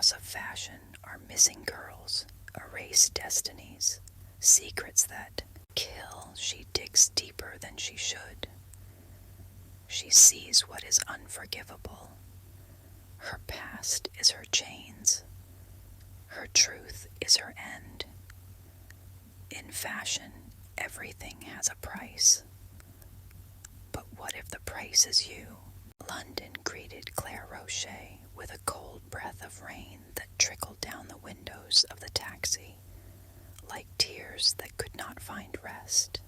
chaos of fashion are missing girls, erased destinies, secrets that kill. She digs deeper than she should. She sees what is unforgivable. Her past is her chains. Her truth is her end. In fashion, everything has a price. But what if the price is you? London greeted Claire Rocher with a cold breath of rain that trickled down the windows of the taxi, like tears that could not find rest.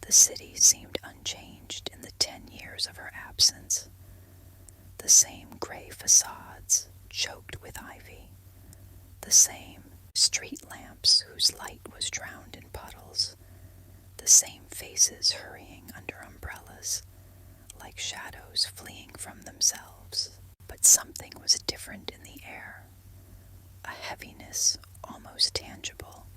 The city seemed unchanged in the 10 years of her absence. The same gray facades choked with ivy, the same street lamps whose light was drowned in puddles, the same faces hurrying under umbrellas, like shadows fleeing from themselves. But something was different in the air, a heaviness almost tangible,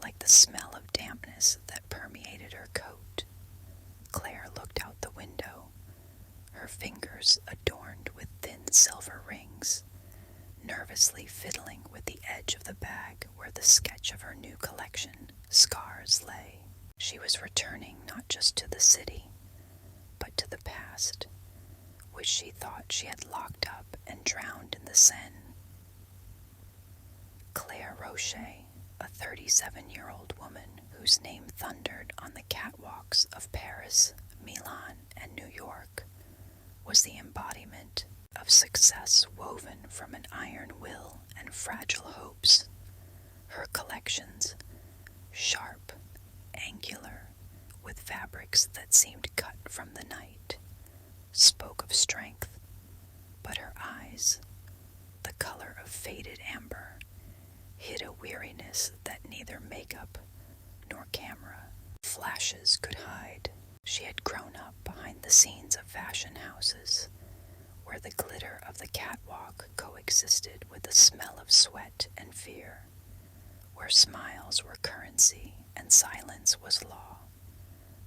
like the smell of dampness that permeated her coat. Claire looked out the window, her fingers adorned with thin silver rings, nervously fiddling with the edge of the bag where the sketch of her new collection, Scars, lay. She was returning not just to the city, but to the past, which she thought she had locked up and drowned in the Seine. Claire Rocher, a 37-year-old woman whose name thundered on the catwalks of Paris, Milan, and New York, was the embodiment of success woven from an iron will and fragile hopes. Her collections, sharp, angular, with fabrics that seemed cut from the night, spoke of strength, but her eyes, the color of faded amber, hid a weariness that neither makeup nor camera flashes could hide. She had grown up behind the scenes of fashion houses, where the glitter of the catwalk coexisted with the smell of sweat and fear, where smiles were currency and silence was law.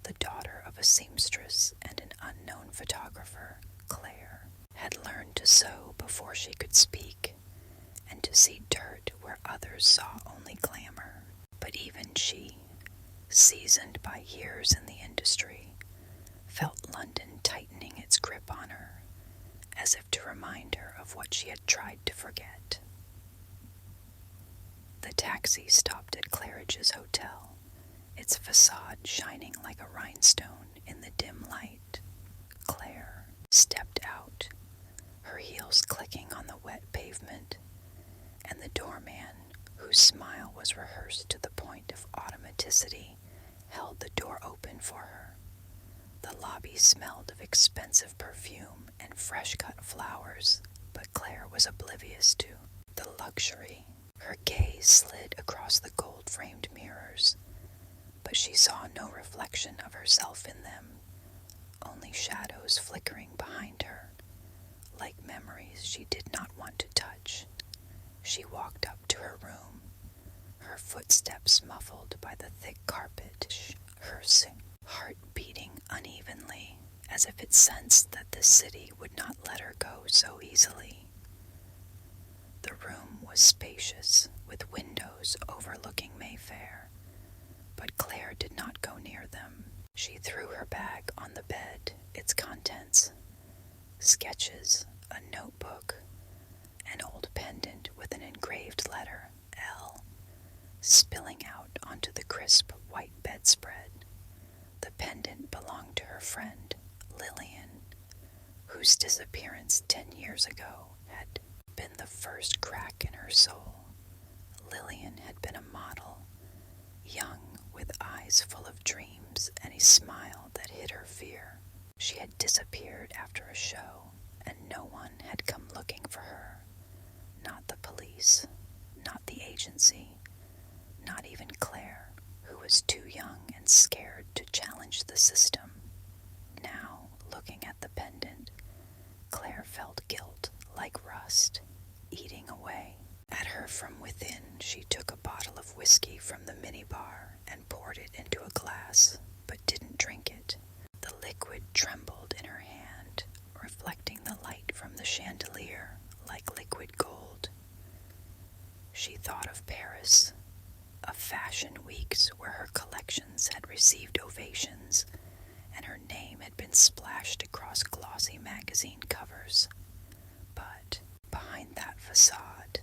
The daughter of a seamstress and an unknown photographer, Claire had learned to sew before she could speak, and to see dirt where others saw only glamour. But even she, seasoned by years in the industry, felt London tightening its grip on her, as if to remind her of what she had tried to forget. The taxi stopped at Claridge's hotel, its facade shining like a rhinestone in the dim light. Claire stepped out, her heels clicking on the wet pavement, and the doorman, whose smile was rehearsed to the point of automaticity, held the door open for her. The lobby smelled of expensive perfume and fresh-cut flowers, but Claire was oblivious to the luxury. Her gaze slid across the gold-framed mirrors, but she saw no reflection of herself in them, only shadows flickering behind her, like memories she did not want to touch. She walked up to her room, her footsteps muffled by the thick carpet, her heart beating unevenly, as if it sensed that the city would not let her go so easily. The room was spacious, with windows overlooking Mayfair, but Claire did not go near them. She threw her bag on the bed, its contents, sketches, a notebook, an old pendant with an engraved letter, L, spilling out onto the crisp white bedspread. The pendant belonged to her friend, Lillian, whose disappearance 10 years ago had been the first crack in her soul. Lillian had been a model, young, with eyes full of dreams and a smile that hid her fear. She had disappeared after a show, and no one had come looking for her. Not the police, not the agency, not even Claire, who was too young and scared to challenge the system. Now, looking at the pendant, Claire felt guilt like rust, eating away at her from within. She took a bottle of whiskey from the minibar and poured it into a glass, but didn't drink it. The liquid trembled in her hand, reflecting the light from the chandelier like liquid gold. She thought of Paris, of fashion weeks where her collections had received ovations and her name had been splashed across glossy magazine covers. But behind that facade,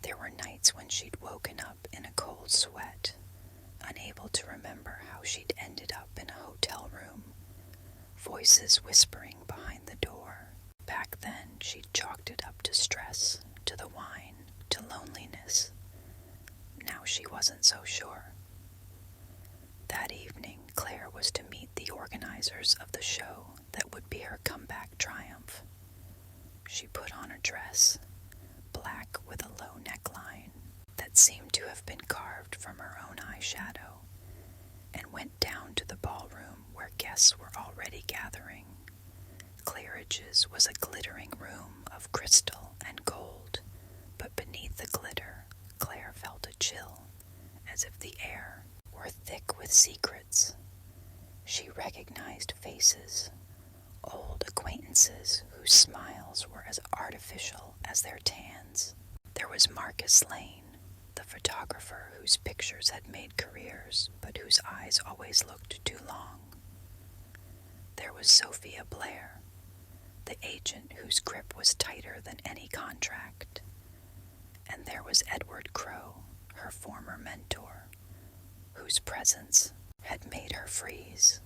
there were nights when she'd woken up in a cold sweat, unable to remember how she'd ended up in a hotel room, voices whispering behind the door. Back then, she'd chalked it up to stress, to the wine, to loneliness. Now she wasn't so sure. That evening, Claire was to meet the organizers of the show that would be her comeback triumph. She put on a dress, black with a low neckline that seemed to have been carved from her own eyeshadow, and went down to the ballroom where guests were already gathering. Claridge's was a glittering room of crystal and gold, but beneath the glitter, Claire felt a chill, as if the air were thick with secrets. She recognized faces, old acquaintances whose smiles were as artificial as their tans. There was Marcus Lane, the photographer whose pictures had made careers, but whose eyes always looked too long. There was Sophia Blair, the agent whose grip was tighter than any contract. And there was Edward Crowe, her former mentor, whose presence had made her freeze.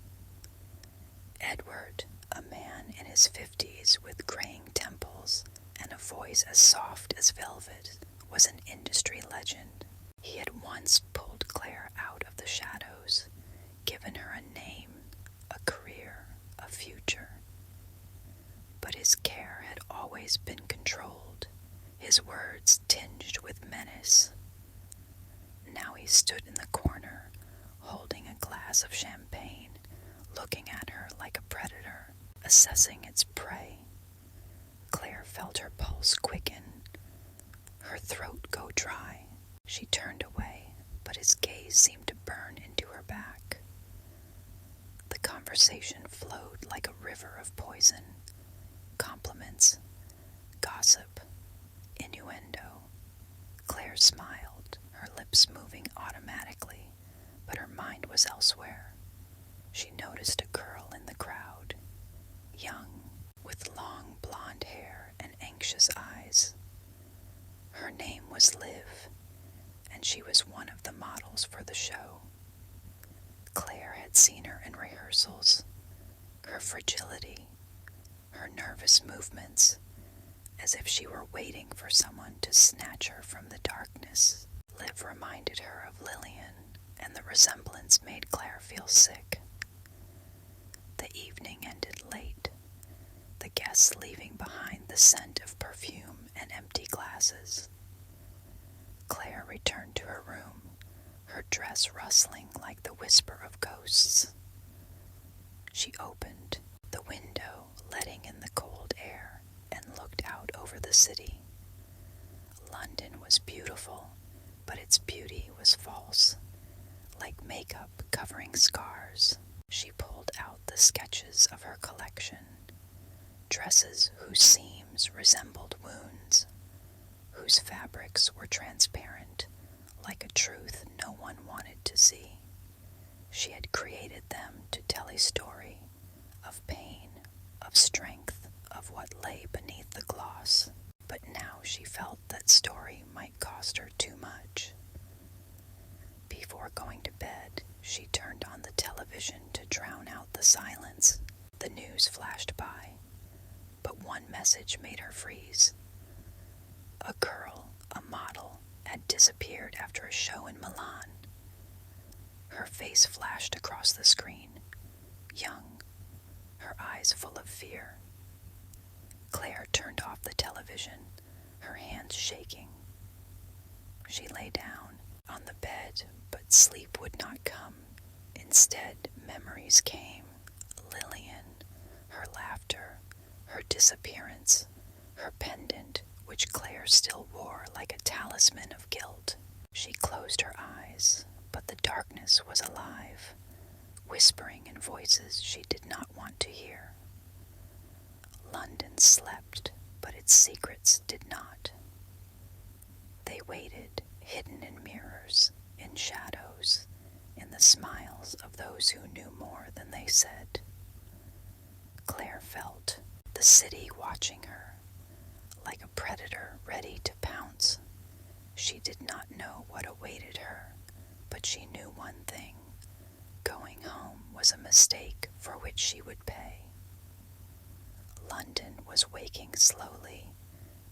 Edward, a man in his 50s with graying temples and a voice as soft as velvet, was an industry legend. He had once pulled Claire out of the shadows, given her a name, a career, a future. But his care had always been controlled, his words tinged with menace. Now he stood in the corner, holding a glass of champagne, looking at her like a predator, assessing its prey. Claire felt her pulse quicken, her throat go dry. She turned away, but his gaze seemed to burn into her back. The conversation flowed like a river of poison. Compliments, gossip, innuendo. Claire smiled, her lips moving automatically, but her mind was elsewhere. She noticed a girl in the crowd, young, with long blonde hair and anxious eyes. Her name was Liv, and she was one of the models for the show. Claire had seen her in rehearsals. Her fragility, her nervous movements, as if she were waiting for someone to snatch her from the darkness. Liv reminded her of Lillian, and the resemblance made Claire feel sick. The evening ended late, the guests leaving behind the scent of perfume and empty glasses. Claire returned to her room, her dress rustling like the whisper of ghosts. She opened the window, letting in the cold air, and looked out over the city. London was beautiful, but its beauty was false, like makeup covering scars. She pulled out the sketches of her collection, dresses whose seams resembled wounds, whose fabrics were transparent, like a truth no one wanted to see. She had created them to tell a story of pain, of strength, of what lay beneath the gloss. But now she felt that story might cost her too much. Before going to bed, she turned on the television to drown out the silence. The news flashed by, but one message made her freeze. A girl, a model, had disappeared after a show in Milan. Her face flashed across the screen, young, her eyes full of fear. Claire turned off the television, her hands shaking. She lay down on the bed, but sleep would not come. Instead, memories came. Lillian, her laughter, her disappearance, her pendant, which Claire still wore like a talisman of guilt. She closed her eyes, but the darkness was alive, whispering in voices she did not want to hear. London slept, but its secrets did not. They waited, the smiles of those who knew more than they said. Claire felt the city watching her, like a predator ready to pounce. She did not know what awaited her, but she knew one thing. Going home was a mistake for which she would pay. London was waking slowly,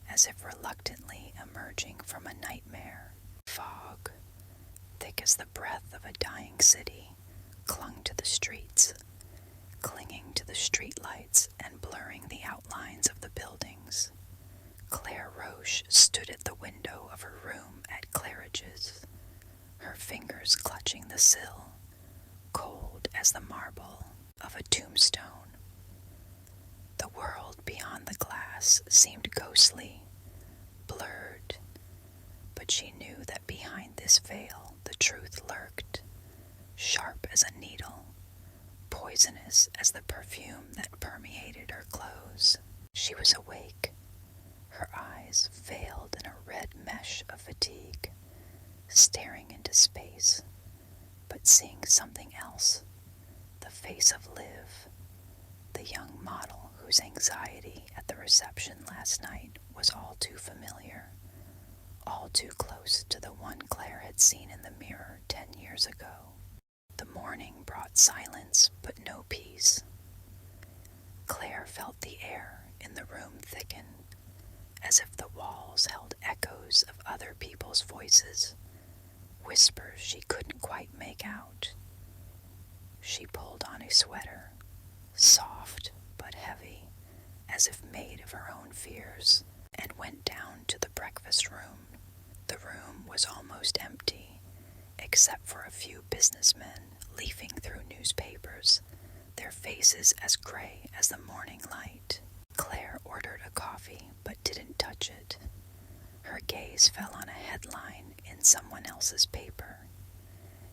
as if reluctantly emerging from a nightmare. Fog, thick as the breath of a dying city, clung to the streets, clinging to the streetlights and blurring the outlines of the buildings. Claire Roche stood at the window of her room at Claridge's, her fingers clutching the sill, cold as the marble of a tombstone. The world beyond the glass seemed ghostly, blurred, but she knew that behind this veil the truth lurked, sharp as a needle, poisonous as the perfume that permeated her clothes. She was awake, her eyes veiled in a red mesh of fatigue, staring into space, but seeing something else, the face of Liv, the young model whose anxiety at the reception last night was all too familiar, all too close to the one Claire had seen in the mirror 10 years ago. The morning brought silence, but no peace. Claire felt the air in the room thicken, as if the walls held echoes of other people's voices, whispers she couldn't quite make out. She pulled on a sweater, soft but heavy, as if made of her own fears, and went down to the breakfast room. The room was almost empty, except for a few businessmen leafing through newspapers, their faces as gray as the morning light. Claire ordered a coffee, but didn't touch it. Her gaze fell on a headline in someone else's paper.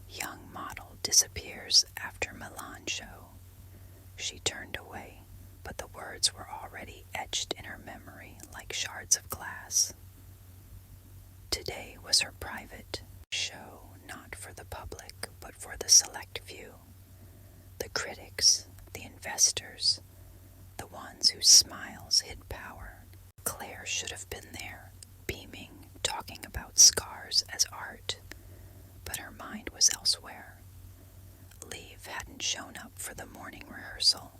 Young model disappears after Milan show. She turned away, but the words were already etched in her memory like shards of glass. Today was her private show, not for the public, but for the select few. The critics, the investors, the ones whose smiles hid power. Claire should have been there, beaming, talking about scars as art, but her mind was elsewhere. Liv hadn't shown up for the morning rehearsal.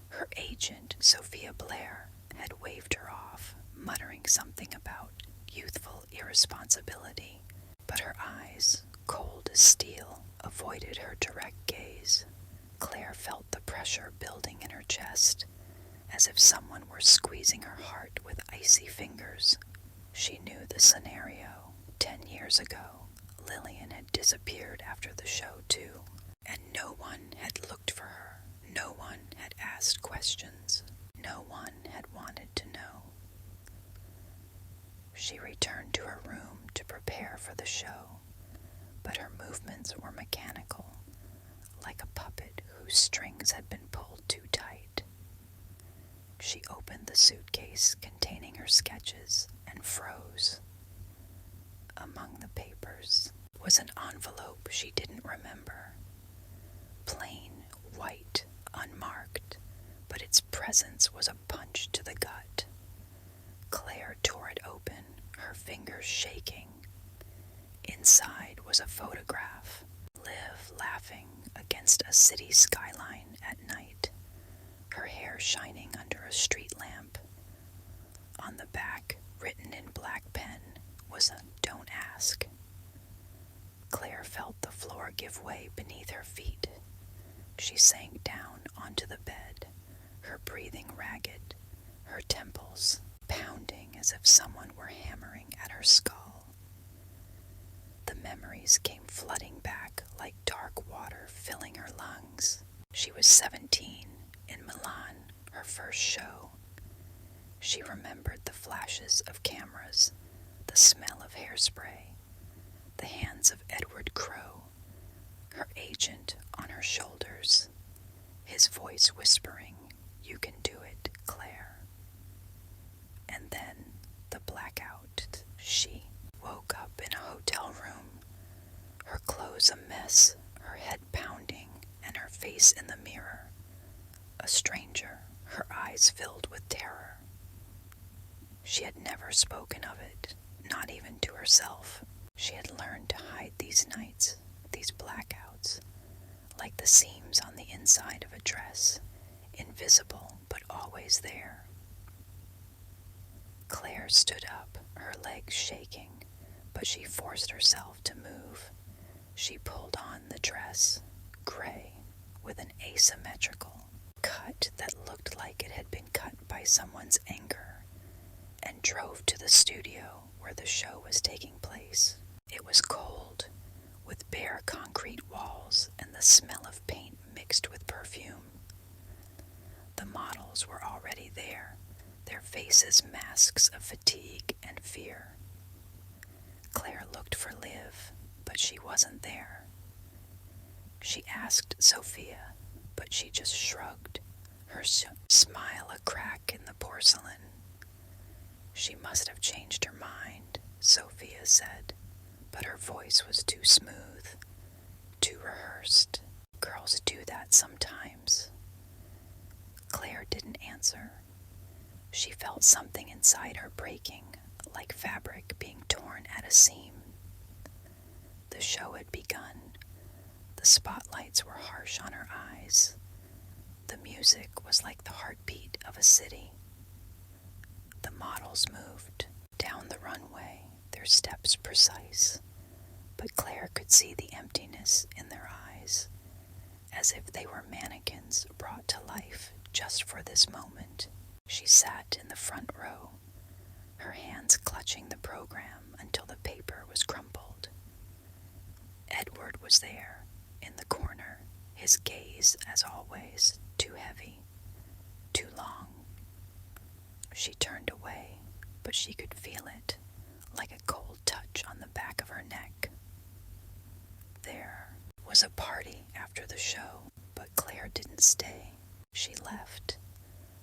Her agent, Sophia Blair, had waved her off, muttering something about youthful irresponsibility, but her eyes, cold as steel, avoided her direct gaze. Claire felt the pressure building in her chest, as if someone were squeezing her heart with icy fingers. She knew the scenario. 10 years ago, Lillian had disappeared after the show too, and no one had looked for her. No one had asked questions. No one had wanted to know. She returned to her room to prepare for the show, but her movements were mechanical, like a puppet whose strings had been pulled too tight. She opened the suitcase containing her sketches and froze. Among the papers was an envelope she didn't remember. Plain, white, unmarked, but its presence was a punch to the gut. Claire tore it open, her fingers shaking. Inside was a photograph, Liv laughing against a city skyline at night, her hair shining under a street lamp. On the back, written in black pen, was a "Don't ask." Claire felt the floor give way beneath her feet. She sank down onto the bed, her breathing ragged, her temples pounding as if someone were hammering at her skull. The memories came flooding back like dark water filling her lungs. She was 17, in Milan, her first show. She remembered the flashes of cameras, the smell of hairspray, the hands of Edward Crowe, her agent on her shoulders, his voice whispering, "You can do it, Claire." And then the blackout. She woke up in a hotel room, her clothes a mess, her head pounding and her face in the mirror. A stranger, her eyes filled with terror. She had never spoken of it, not even to herself. She had learned to hide these nights, these blackouts, like the seams on the inside of a dress, invisible but always there. Claire stood up, her legs shaking, but she forced herself to move. She pulled on the dress, gray, with an asymmetrical cut that looked like it had been cut by someone's anger, and drove to the studio where the show was taking place. It was cold, with bare concrete walls and the smell of paint mixed with perfume. The models were already there, their faces masks of fatigue and fear. Claire looked for Liv, but she wasn't there. She asked Sophia, but she just shrugged, her smile a crack in the porcelain. She must have changed her mind, Sophia said, but her voice was too smooth, too rehearsed. Girls do that sometimes. Claire didn't answer. She felt something inside her breaking, like fabric being torn at a seam. The show had begun. The spotlights were harsh on her eyes. The music was like the heartbeat of a city. The models moved down the runway, their steps precise, but Claire could see the emptiness in their eyes, as if they were mannequins brought to life just for this moment. She sat in the front row, her hands clutching the program until the paper was crumpled. Edward was there, in the corner, his gaze, as always, too heavy, too long. She turned away, but she could feel it, like a cold touch on the back of her neck. There was a party after the show, but Claire didn't stay. She left,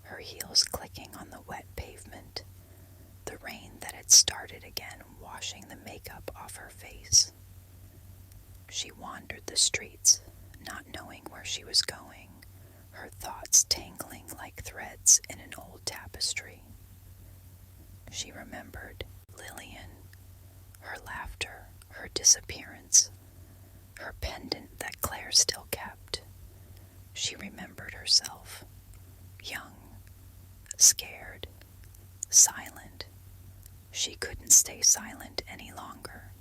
her heels clicking on the wet pavement, the rain that had started again washing the makeup off her face. She wandered the streets, not knowing where she was going, her thoughts tangling like threads in an old tapestry. She remembered Lillian, her laughter, her disappearance, her pendant that Claire still kept. She remembered herself, young, scared, silent. She couldn't stay silent any longer.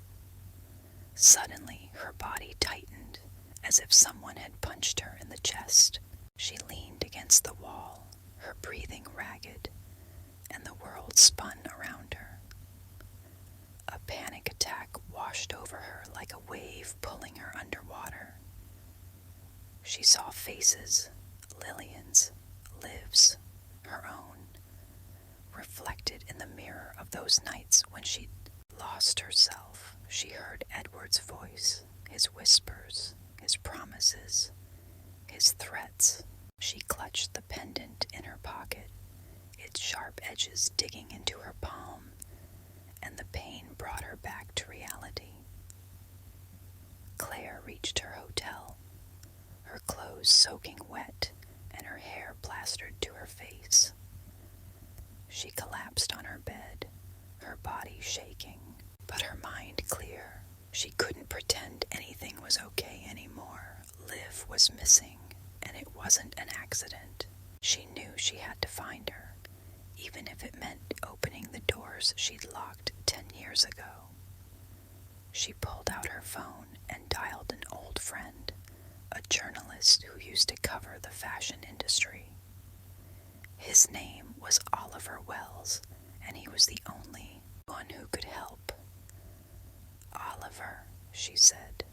Suddenly, her body tightened, as if someone had punched her in the chest. She leaned against the wall, her breathing ragged, and the world spun around her. A panic attack washed over her like a wave pulling her underwater. She saw faces, Lillian's, Liv's, her own, reflected in the mirror of those nights when she'd lost herself. She heard Edward's voice, his whispers, his promises, his threats. She clutched the pendant in her pocket, its sharp edges digging into her palm, and the pain brought her back to reality. Claire reached her hotel, her clothes soaking wet and her hair plastered to her face. She collapsed on her bed, her body shaking, but her mind clear. She couldn't pretend anything was okay anymore. Liv was missing, and it wasn't an accident. She knew she had to find her, even if it meant opening the doors she'd locked 10 years ago. She pulled out her phone and dialed an old friend, a journalist who used to cover the fashion industry. His name was Oliver Wells, and he was the only one who could help. "Oliver," she said,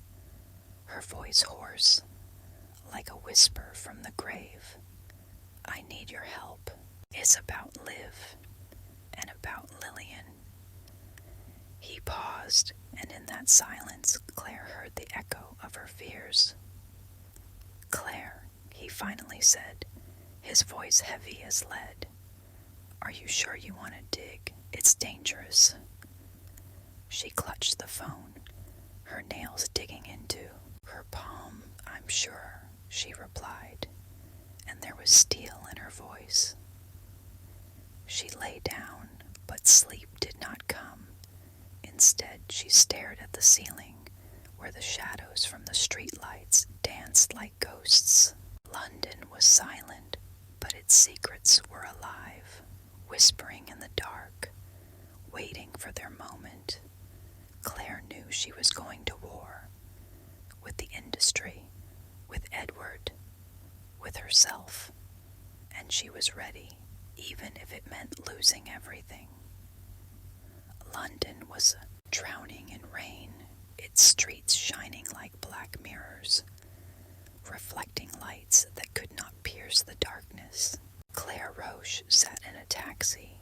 her voice hoarse, like a whisper from the grave. "I need your help. It's about Liv, and about Lillian." He paused, and in that silence, Claire heard the echo of her fears. "Claire," he finally said, his voice heavy as lead. "Are you sure you want to dig? It's dangerous." She clutched the phone, her nails digging into Her palm, I'm sure, she replied, and there was steel in her voice. She lay down, but sleep did not come. Instead, she stared at the ceiling, where the shadows from the streetlights danced like ghosts. London was silent, but its secrets were alive, whispering in the dark, waiting for their moment. Claire knew she was going to war, with the industry, with Edward, with herself, and she was ready, even if it meant losing everything. London was drowning in rain, its streets shining like black mirrors, reflecting lights that could not pierce the darkness. Claire Rocher sat in a taxi,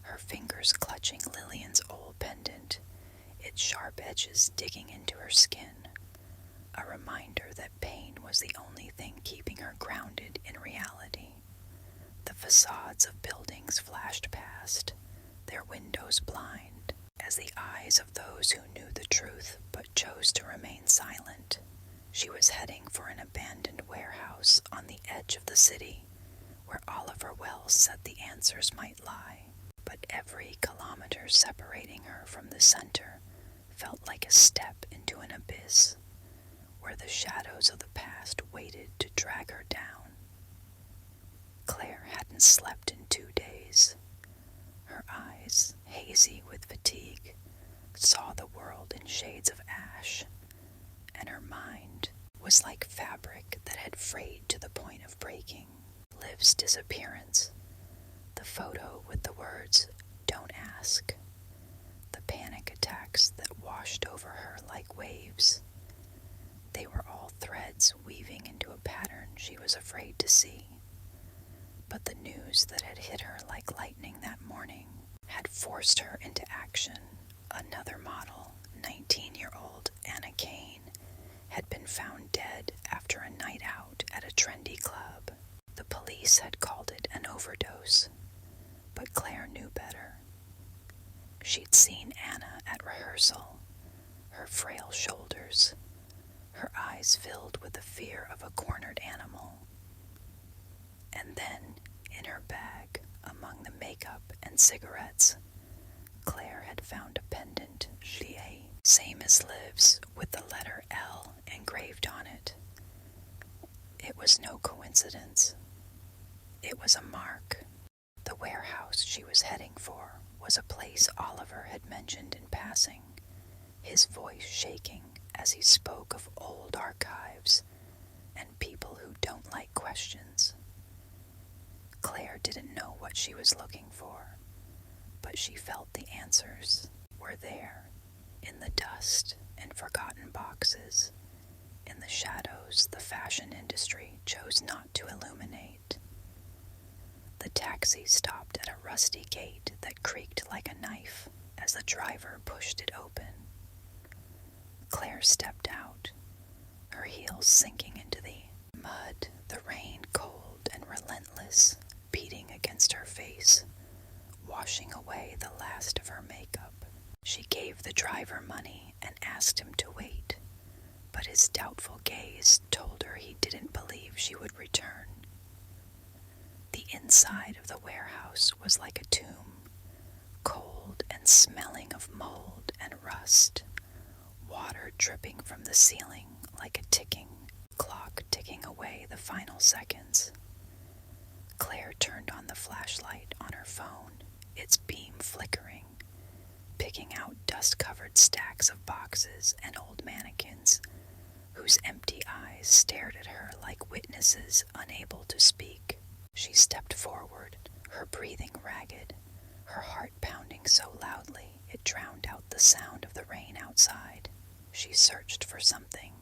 her fingers clutching Lillian's old pendant, its sharp edges digging into her skin, a reminder that pain was the only thing keeping her grounded in reality. The facades of buildings flashed past, their windows blind, as the eyes of those who knew the truth but chose to remain silent. She was heading for an abandoned warehouse on the edge of the city, where Oliver Wells said the answers might lie. But every kilometer separating her from the center felt like a step into an abyss, where the shadows of the past waited to drag her down. Claire hadn't slept in 2 days. Her eyes, hazy with fatigue, saw the world in shades of ash, and her mind was like fabric that had frayed to the point of breaking. Liv's disappearance, the photo with the words, "Don't ask," the panic attacks that washed over her like waves. They were all threads weaving into a pattern she was afraid to see. But the news that had hit her like lightning that morning had forced her into action. Another model, 19-year-old Anna Kane, had been found dead after a night out at a trendy club. The police had called it an overdose, but Claire knew better. She'd seen Anna at rehearsal, her frail shoulders, her eyes filled with the fear of a cornered animal. And then, in her bag, among the makeup and cigarettes, Claire had found a pendant, same as Liv's, with the letter L engraved on it. It was no coincidence. It was a mark. The warehouse she was heading for was a place Oliver had mentioned in passing, his voice shaking as he spoke of old archives and people who don't like questions. Claire didn't know what she was looking for, but she felt the answers were there, in the dust and forgotten boxes, in the shadows the fashion industry chose not to illuminate. The taxi stopped at a rusty gate that creaked like a knife as the driver pushed it open. Claire stepped out, her heels sinking into the mud, the rain cold and relentless, beating against her face, washing away the last of her makeup. She gave the driver money and asked him to wait, but his doubtful gaze told her he didn't believe she would return. The inside of the warehouse was like a tomb, cold and smelling of mold and rust, water dripping from the ceiling like a ticking clock ticking away the final seconds. Claire turned on the flashlight on her phone, its beam flickering, picking out dust-covered stacks of boxes and old mannequins whose empty eyes stared at her like witnesses unable to speak. She stepped forward, her breathing ragged, her heart pounding so loudly it drowned out the sound of the rain outside. She searched for something,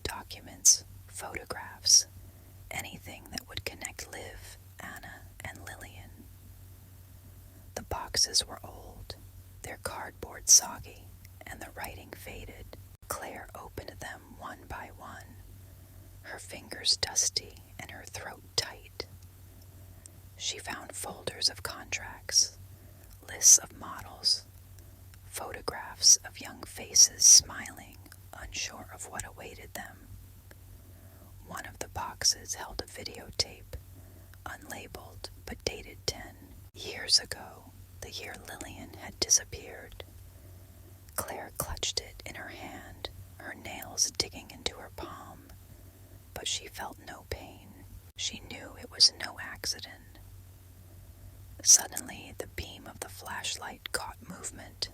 documents, photographs, anything that would connect Liv, Anna, and Lillian. The boxes were old, their cardboard soggy, and the writing faded. Claire opened them one by one, her fingers dusty and her throat tight. She found folders of contracts, lists of models, photographs of young faces smiling unsure of what awaited them. One of the boxes held a videotape, unlabeled but dated 10 years ago, the year Lillian had disappeared. Claire clutched it in her hand, her nails digging into her palm, but she felt no pain. She knew it was no accident. Suddenly, the beam of the flashlight caught movement,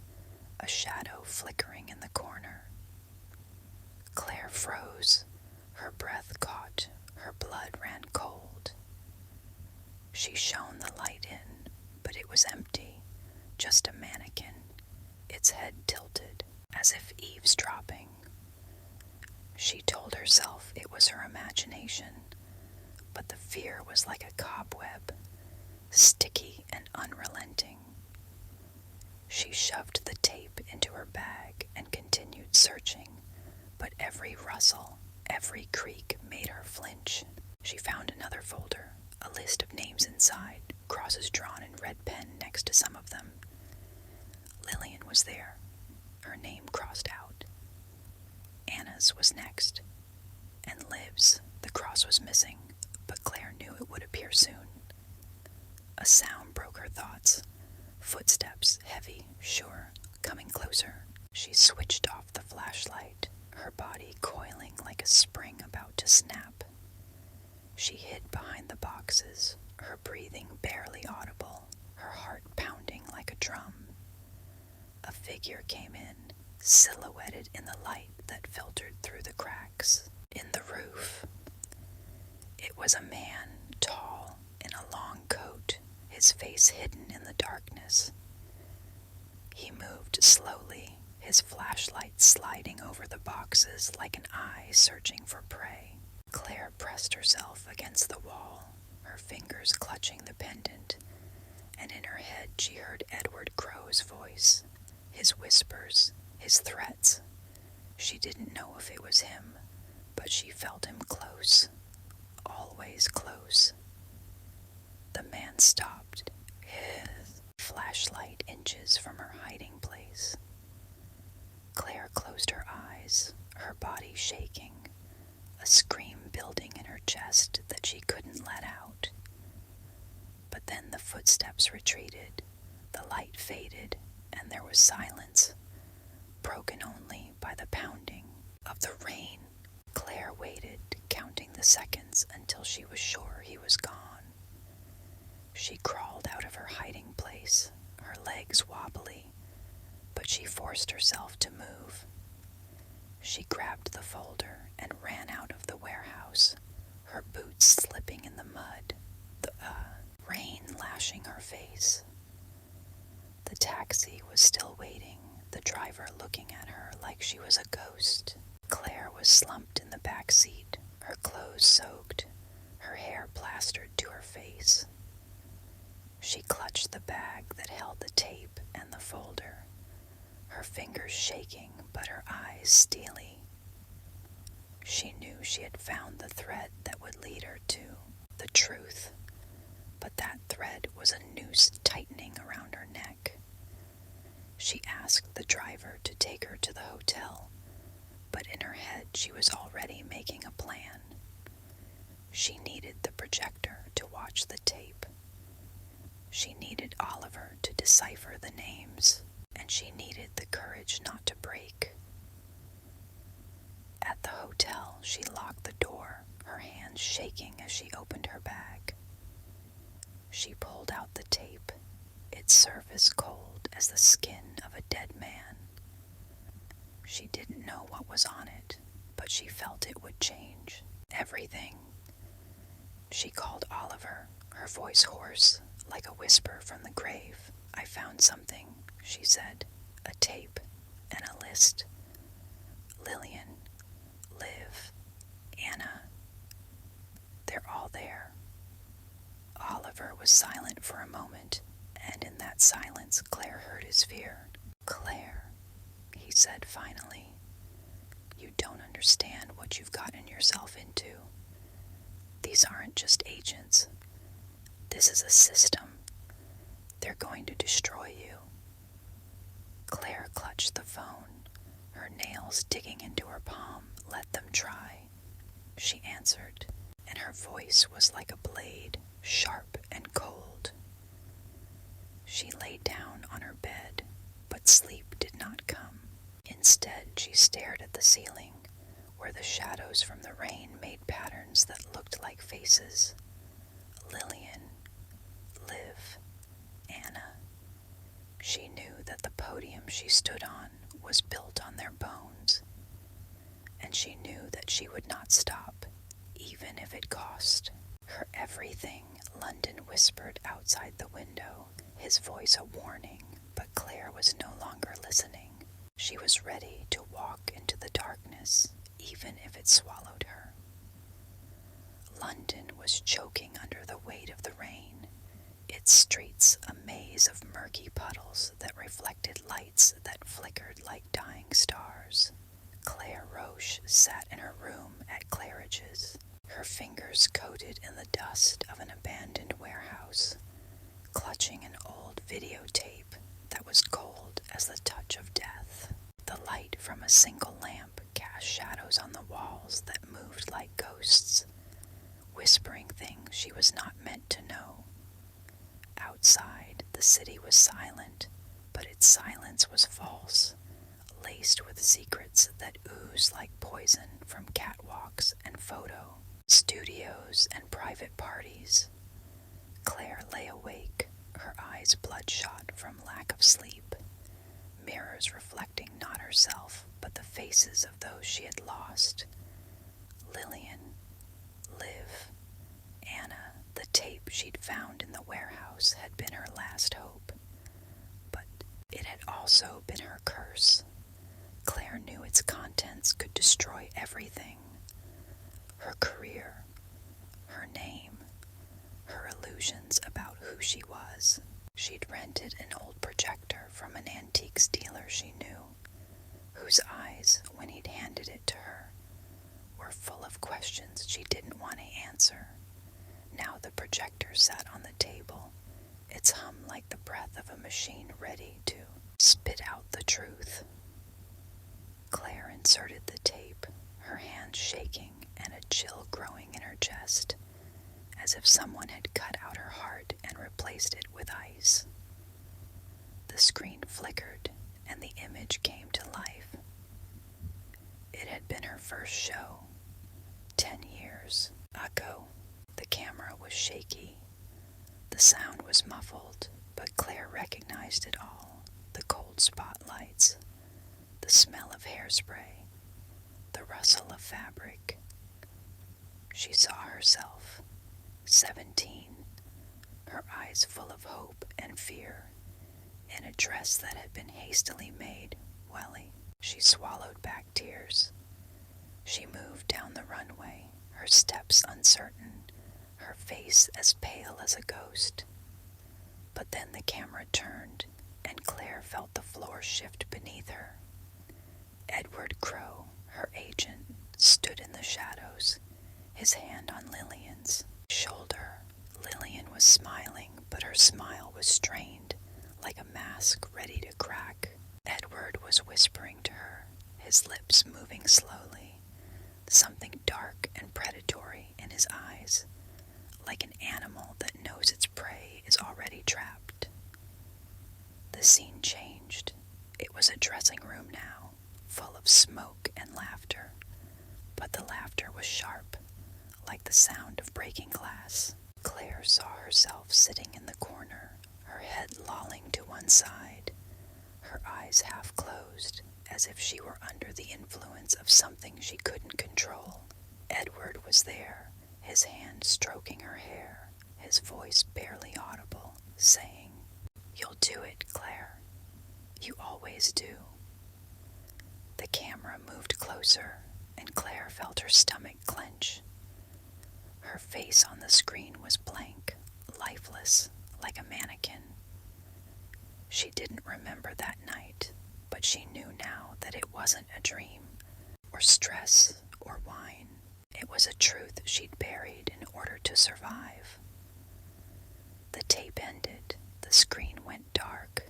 a shadow flickering in the corner. Claire froze. Her breath caught. Her blood ran cold. She shone the light in, but it was empty, just a mannequin, its head tilted, as if eavesdropping. She told herself it was her imagination, but the fear was like a cobweb, sticky and unrelenting. She shoved the tape into her bag and continued searching, but every rustle, every creak made her flinch. She found another folder, a list of names inside, crosses drawn in red pen next to some of them. Lillian was there, her name crossed out. Anna's was next, and Liv's, the cross was missing, but Claire knew it would appear soon. A sound broke her thoughts. Footsteps, heavy, sure, coming closer. She switched off the flashlight, her body coiling like a spring about to snap. She hid behind the boxes, her breathing barely audible, her heart pounding like a drum. A figure came in, silhouetted in the light that filtered through the cracks in the roof. It was a man, tall, in a long coat, his face hidden in the darkness. He moved slowly, his flashlight sliding over the boxes like an eye searching for prey. Claire pressed herself against the wall, her fingers clutching the pendant, and in her head she heard Edward Crow's voice, his whispers, his threats. She didn't know if it was him, but she felt him close, always close. The man stopped, his flashlight inches from her hiding place. Claire closed her eyes, her body shaking, a scream building in her chest that she couldn't let out. But then the footsteps retreated, the light faded, and there was silence, broken only by the pounding of the rain. Claire waited, counting the seconds until she was sure he was gone. She crawled out of her hiding place, her legs wobbly, but she forced herself to move. She grabbed the folder and ran out of the warehouse, her boots slipping in the mud, the rain lashing her face. The taxi was still waiting, the driver looking at her like she was a ghost. Claire was slumped in the back seat, her clothes soaked, her hair plastered to her face. She clutched the bag that held the tape and the folder, her fingers shaking but her eyes steely. She knew she had found the thread that would lead her to the truth, but that thread was a noose tightening around her neck. She asked the driver to take her to the hotel, but in her head she was already making a plan. She needed the projector to watch the tape. She needed Oliver to decipher the names, and she needed the courage not to break. At the hotel, she locked the door, her hands shaking as she opened her bag. She pulled out the tape, its surface cold as the skin of a dead man. She didn't know what was on it, but she felt it would change everything. She called Oliver, her voice hoarse, like a whisper from the grave. "I found something," she said, "a tape and a list. Lillian, Liv, Anna, they're all there." Oliver was silent for a moment, and in that silence Claire heard his fear. "Claire," he said finally, "you don't understand what you've gotten yourself into. These aren't just agents. This is a system. They're going to destroy you." Claire clutched the phone, her nails nails digging into her palm. Let them try, she answered, and her voice was like a blade, sharp and cold. She lay down on her bed, but sleep did not come. Instead, she stared at the ceiling, where the shadows from the rain made patterns that looked like faces. Lillian, Liv, Anna. She knew that the podium she stood on was built on their bones, and she knew that she would not stop, even if it cost her everything. London whispered outside the window, his voice a warning, but Claire was no longer listening. She was ready to walk into the darkness, even if it swallowed her. London was choking under the weight of the rain, its streets a maze of murky puddles that reflected lights that flickered like dying stars. Claire Roche sat in her room at Claridge's, her fingers coated in the dust of an abandoned warehouse, clutching an old videotape that was cold as the touch of death. The light from a single lamp cast shadows on the walls that moved like ghosts, whispering things she was not meant to know. Outside, the city was silent, but its silence was false, laced with secrets that oozed like poison from catwalks and photo studios and private parties. Claire lay awake, her eyes bloodshot from lack of sleep, mirrors reflecting not herself, but the faces of those she had lost. Lillian, Liv, Anna. The tape she'd found in the warehouse had been her last hope, but it had also been her curse. Claire knew its contents could destroy everything. Her career, her name, her illusions about who she was. She'd rented an old projector from an antiques dealer she knew, whose eyes, when he'd handed it to her, were full of questions she didn't want to answer. Now the projector sat on the table, its hum like the breath of a machine ready to spit out the truth. Claire inserted the tape, her hand shaking and a chill growing in her chest, as if someone had cut out her heart and replaced it with ice. The screen flickered, and the image came to life. It had been her first show, 10 years ago. The camera was shaky. The sound was muffled, but Claire recognized it all. The cold spotlights, the smell of hairspray, the rustle of fabric. She saw herself, 17, her eyes full of hope and fear, in a dress that had been hastily made. Welly. She swallowed back tears. She moved down the runway, her steps uncertain, her face as pale as a ghost. But then the camera turned, and Claire felt the floor shift beneath her. Edward Crow, her agent, stood in the shadows, his hand on Lillian's shoulder. Lillian was smiling, but her smile was strained, like a mask ready to crack. Edward was whispering to her, his lips moving slowly, something dark and predatory in his eyes, like an animal that knows its prey is already trapped. The scene changed. It was a dressing room now, full of smoke and laughter, but the laughter was sharp, like the sound of breaking glass. Claire saw herself sitting in the corner, her head lolling to one side, her eyes half closed, as if she were under the influence of something she couldn't control. Edward was there, his hand stroking her hair, his voice barely audible, saying, "You'll do it, Claire. You always do." The camera moved closer, and Claire felt her stomach clench. Her face on the screen was blank, lifeless, like a mannequin. She didn't remember that night, but she knew now that it wasn't a dream, or stress, or wine. It was a truth she'd buried in order to survive. The tape ended, the screen went dark,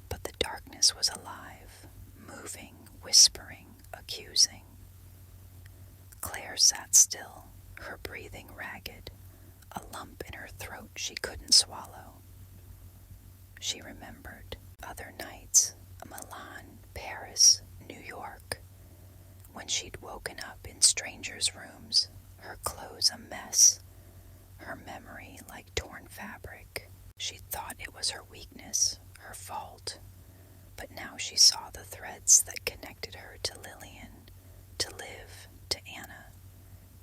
but the darkness was alive, moving, whispering, a accusing. Claire sat still, her breathing ragged, a lump in her throat she couldn't swallow. She remembered other nights, Milan, Paris, New York, when she'd woken up in strangers' rooms, her clothes a mess, her memory like torn fabric. She thought it was her weakness, her fault, but now she saw the threads that connected her to Lillian, to Liv, to Anna.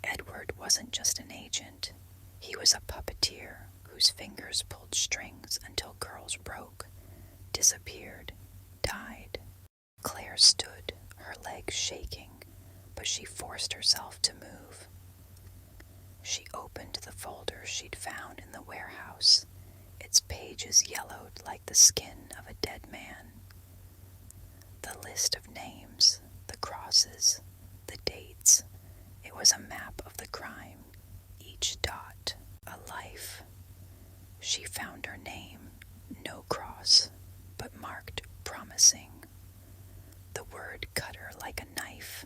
Edward wasn't just an agent. He was a puppeteer whose fingers pulled strings until girls broke, disappeared, died. Claire stood, her legs shaking, but she forced herself to move. She opened the folder she'd found in the warehouse, its pages yellowed like the skin of a dead man. The list of names, the crosses, the dates. It was a map of the crime, each dot a life. She found her name, no cross, but marked promising. The word cut her like a knife,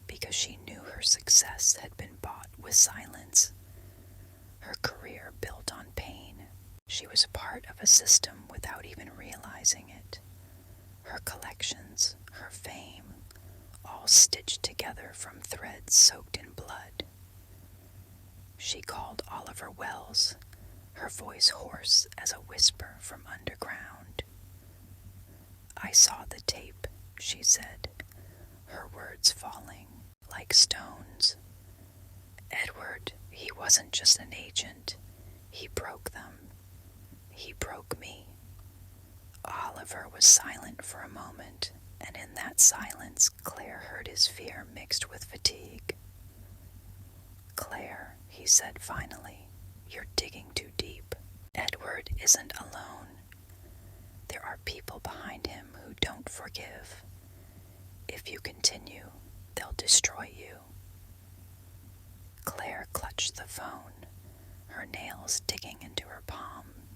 because she knew her success had been bought with silence. Her career built on pain. She was part of a system without even realizing it. Her collections, her fame, all stitched together from threads soaked in blood. She called Oliver Wells, her voice hoarse as a whisper from underground. "I saw the tape," she said, her words falling like stones. "Edward, he wasn't just an agent. He broke them. He broke me." Oliver was silent for a moment, and in that silence Claire heard his fear mixed with fatigue. "Claire," he said finally, "you're digging too deep. Edward isn't alone. There are people behind him who don't forgive. If you continue, they'll destroy you." Claire clutched the phone, her nails digging into her palm.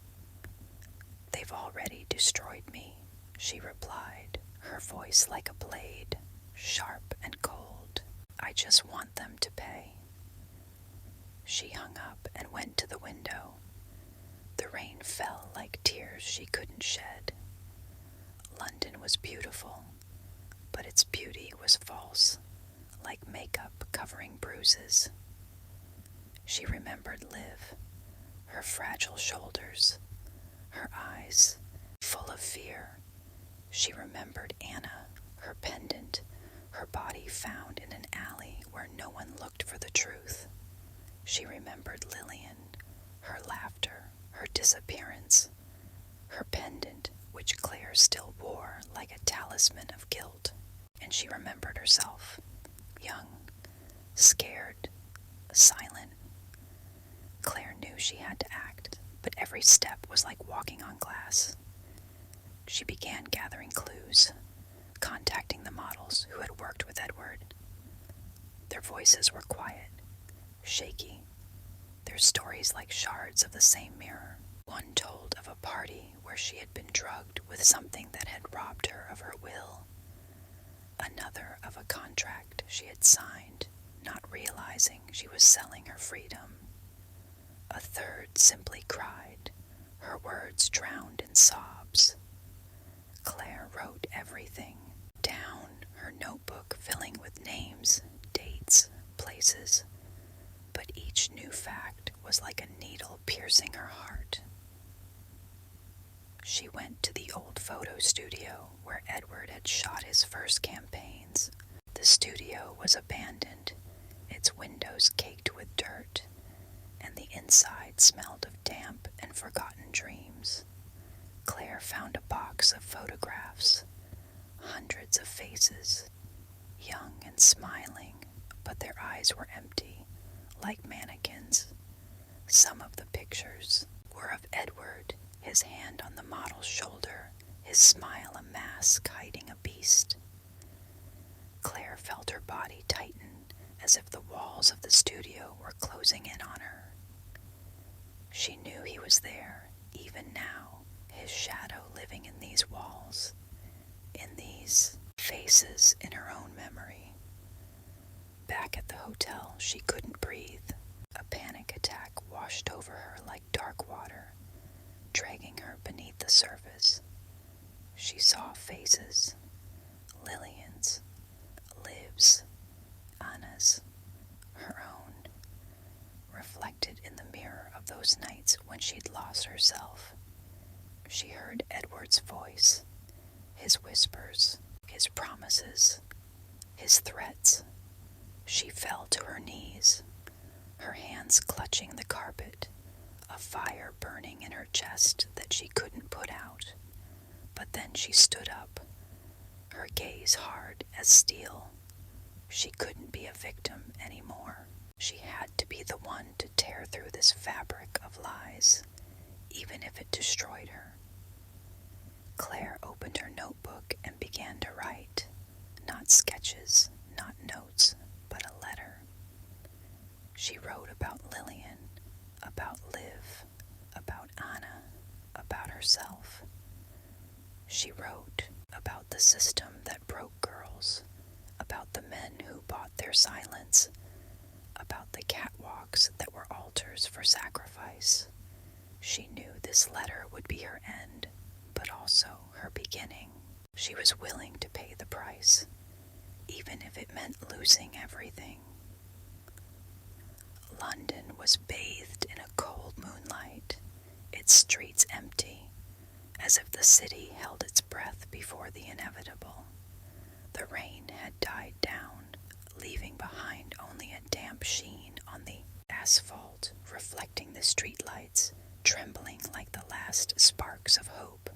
"They've already destroyed me," she replied, her voice like a blade, sharp and cold. "I just want them to pay." She hung up and went to the window. The rain fell like tears she couldn't shed. London was beautiful, but its beauty was false, like makeup covering bruises. She remembered Liv, her fragile shoulders, her eyes full of fear. She remembered Anna, her pendant, her body found in an alley where no one looked for the truth. She remembered Lillian, her laughter, her disappearance, her pendant, which Claire still wore like a talisman of guilt. And she remembered herself, young, scared, silent. Claire knew she had to act, but every step was like walking on glass. She began gathering clues, contacting the models who had worked with Edward. Their voices were quiet, shaky, their stories like shards of the same mirror. One told of a party where she had been drugged with something that had robbed her of her will. Another of a contract she had signed, not realizing she was selling her freedom. A third simply cried, her words drowned in sobs. Claire wrote everything down, her notebook filling with names, dates, places, but each new fact was like a needle piercing her heart. She went to the old photo studio where Edward had shot his first campaigns. The studio was abandoned, its windows caked with dirt, and the inside smelled of damp and forgotten dreams. Claire found a box of photographs, hundreds of faces, young and smiling, but their eyes were empty, like mannequins. Some of the pictures were of Edward, his hand on the model's shoulder, his smile a mask hiding a beast. Claire felt her body tighten, as if the walls of the studio were closing in on her. She knew he was there, even now, his shadow living in these walls, in these faces in her own memory. hotel, she couldn't breathe. A panic attack washed over her like dark water, dragging her beneath the surface. She saw faces, Lillian's, Liv's, Anna's, her own, reflected in the mirror of those nights when she'd lost herself. She heard Edward's voice, his whispers, his promises, his threats. She fell to her knees, her hands clutching the carpet, a fire burning in her chest that she couldn't put out. But then she stood up, her gaze hard as steel. She couldn't be a victim anymore. She had to be the one to tear through this fabric of lies, even if it destroyed her. Claire opened her notebook and began to write. Not sketches, not notes, but a letter. She wrote about Lillian, about Liv, about Anna, about herself. She wrote about the system that broke girls, about the men who bought their silence, about the catwalks that were altars for sacrifice. She knew this letter would be her end, but also her beginning. She was willing to pay the price, even if it meant losing everything. London was bathed in a cold moonlight, its streets empty, as if the city held its breath before the inevitable. The rain had died down, leaving behind only a damp sheen on the asphalt, reflecting the streetlights, trembling like the last sparks of hope.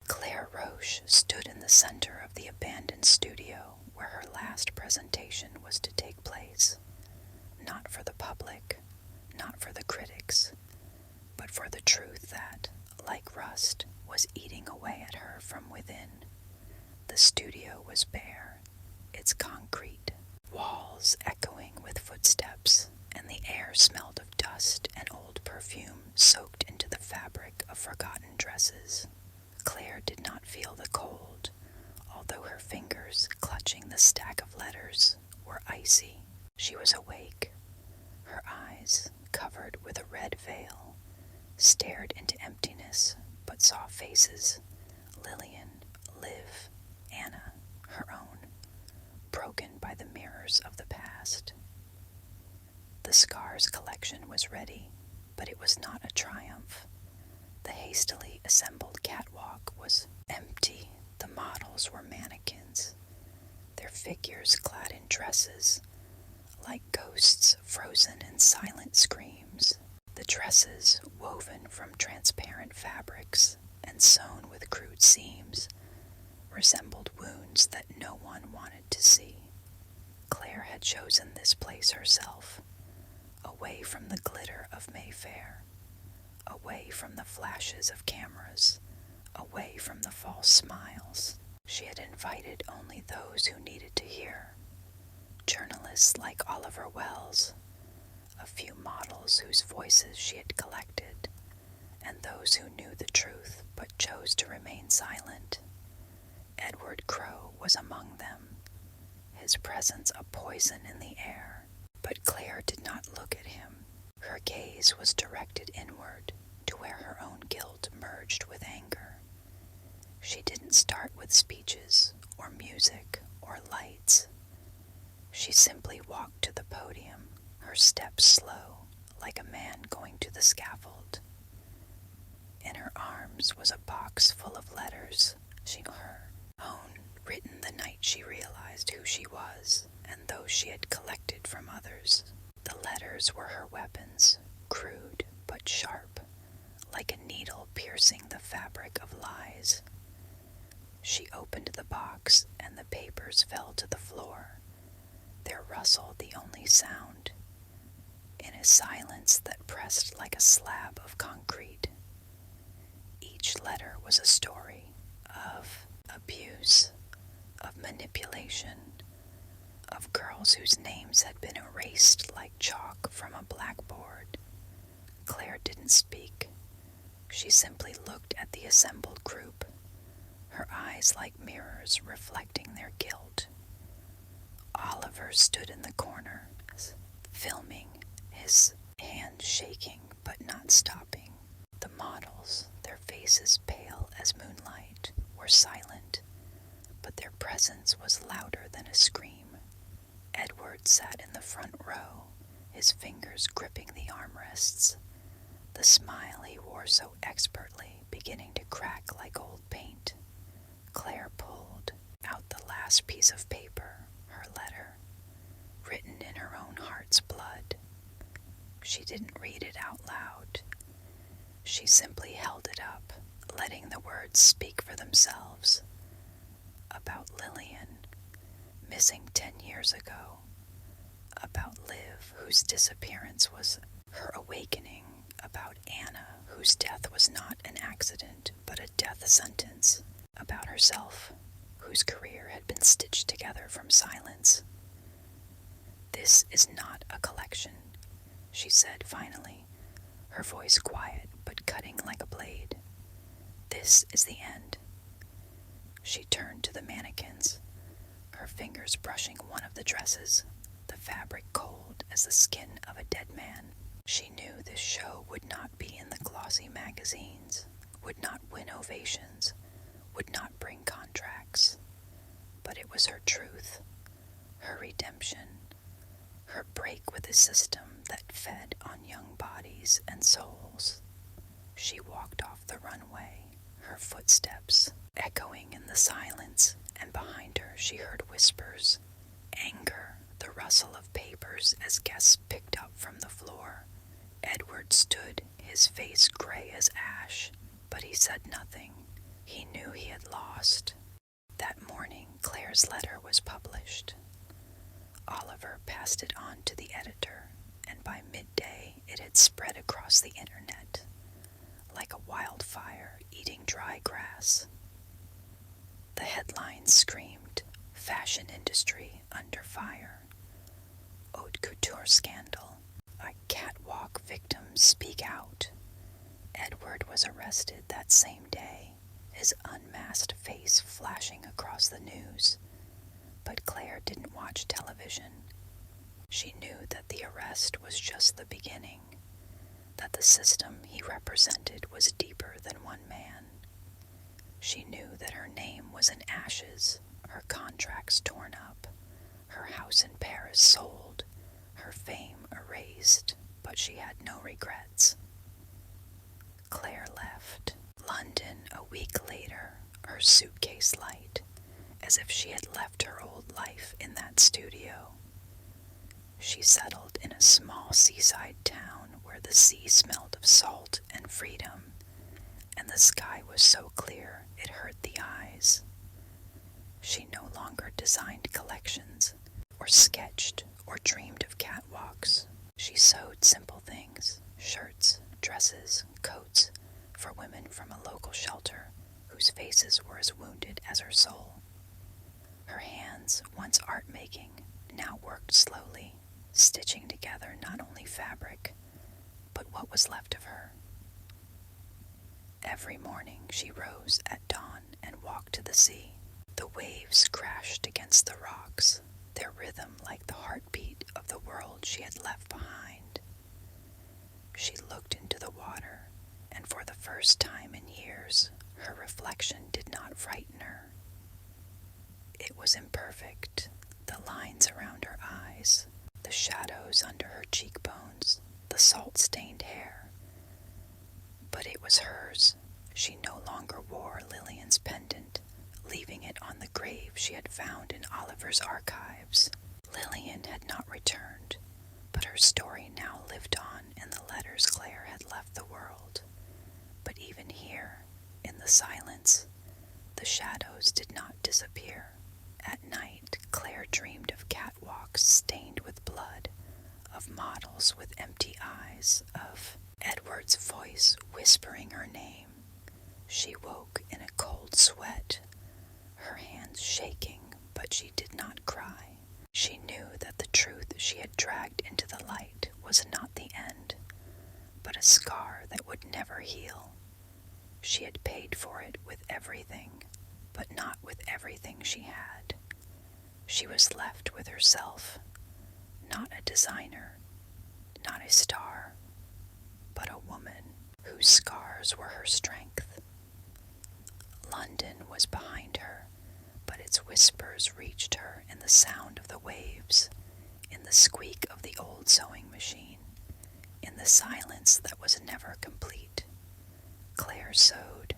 Claire Roche stood in the center of the abandoned studio where her last presentation was to take place. Not for the public, not for the critics, but for the truth that, like rust, was eating away at her from within. The studio was bare, its concrete walls echoing with footsteps, and the air smelled of dust and old perfume soaked into the fabric of forgotten dresses. Claire did not feel the cold, although her fingers, clutching the stack of letters, were icy. She was awake. Her eyes, covered with a red veil, stared into emptiness, but saw faces. Lillian, Liv, Anna, her own, broken by the mirrors of the past. The scars collection was ready, but it was not a triumph. The hastily assembled catwalk was empty. The models were mannequins, their figures clad in dresses, like ghosts frozen in silent screams. The dresses, woven from transparent fabrics and sewn with crude seams, resembled wounds that no one wanted to see. Claire had chosen this place herself, away from the glitter of Mayfair, away from the flashes of cameras, away from the false smiles. She had invited only those who needed to hear. Journalists like Oliver Wells, a few models whose voices she had collected, and those who knew the truth but chose to remain silent. Edward Crowe was among them, his presence a poison in the air. But Claire did not look at him. Her gaze was directed inward, to where her own guilt merged with anger. She didn't start with speeches, or music, or lights. She simply walked to the podium, her steps slow, like a man going to the scaffold. In her arms was a box full of letters, her own, written the night she realized who she was, and those she had collected from others. The letters were her weapons, crude but sharp, like a needle piercing the fabric of lies. She opened the box, and the papers fell to the floor, their rustle the only sound, in a silence that pressed like a slab of concrete. Each letter was a story of abuse, of manipulation, of girls whose names had been erased like chalk from a blackboard. Claire didn't speak. She simply looked at the assembled group, her eyes like mirrors reflecting their guilt. Oliver stood in the corner, filming, his hand shaking but not stopping. The models, their faces pale as moonlight, were silent, but their presence was louder than a scream. Edward sat in the front row, his fingers gripping the armrests, the smile he wore so expertly beginning to crack like old paint. Claire pulled out the last piece of paper, her letter, written in her own heart's blood. She didn't read it out loud. She simply held it up, letting the words speak for themselves. About Lillian, missing 10 years ago. About Liv, whose disappearance was her awakening. About Anna, whose death was not an accident, but a death sentence. About herself, whose career had been stitched together from silence. "This is not a collection," she said finally, her voice quiet but cutting like a blade. "This is the end." She turned to the mannequins, her fingers brushing one of the dresses, the fabric cold as the skin of a dead man. She knew this show would not be in the glossy magazines, would not win ovations, would not bring contracts, but it was her truth, her redemption, her break with a system that fed on young bodies and souls. She walked off the runway, her footsteps echoing in the silence, and behind her she heard whispers, anger, the rustle of papers as guests picked up from the floor. Edward stood, his face gray as ash, but he said nothing. He knew he had lost. That morning, Claire's letter was published. Oliver passed it on to the editor, and by midday it had spread across the internet, like a wildfire eating dry grass. The headlines screamed, "Fashion industry under fire," "Haute couture scandal," "A catwalk victim speak out." Edward was arrested that same day, his unmasked face flashing across the news. But Claire didn't watch television. She knew that the arrest was just the beginning, that the system he represented was deeper than one man. She knew that her name was in ashes, her contracts torn up, her house in Paris sold, her fame erased, but she had no regrets. Claire left London a week later, her suitcase light, as if she had left her old life in that studio. She settled in a small seaside town where the sea smelled of salt and freedom, and the sky was so clear it hurt the eyes. She no longer designed collections, or sketched, or dreamed of catwalks. She sewed simple things, shirts, dresses, coats, for women from a local shelter whose faces were as wounded as her soul. Her hands, once art-making, now worked slowly, stitching together not only fabric, but what was left of her. Every morning she rose at dawn and walked to the sea. The waves crashed against the rocks, their rhythm like the heartbeat of the world she had left behind. She looked into the water, and for the first time in years, her reflection did not frighten her. It was imperfect, the lines around her eyes, the shadows under her cheekbones, the salt-stained hair. But it was hers. She no longer wore Lillian's pendant, leaving it on the grave she had found in Oliver's archives. Lillian had not returned, but her story now lived on in the letters Claire had left the world. But even here, in the silence, the shadows did not disappear. At night, Claire dreamed of catwalks stained with blood, of models with empty eyes, of Edward's voice whispering her name. She woke in a cold sweat, her hands shaking, but she did not cry. She knew that the truth she had dragged into the light was not the end, but a scar that would never heal. She had paid for it with everything, but not with everything she had. She was left with herself, not a designer, not a star, but a woman whose scars were her strength. London was behind her, but its whispers reached her in the sound of the waves, in the squeak of the old sewing machine, in the silence that was never complete. Claire sewed,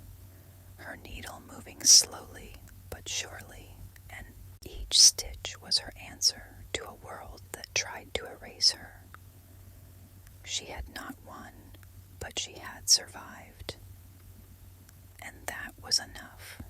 her needle moving slowly but surely, and each stitch was her answer to a world that tried to erase her. She had not won, but she had survived, and that was enough.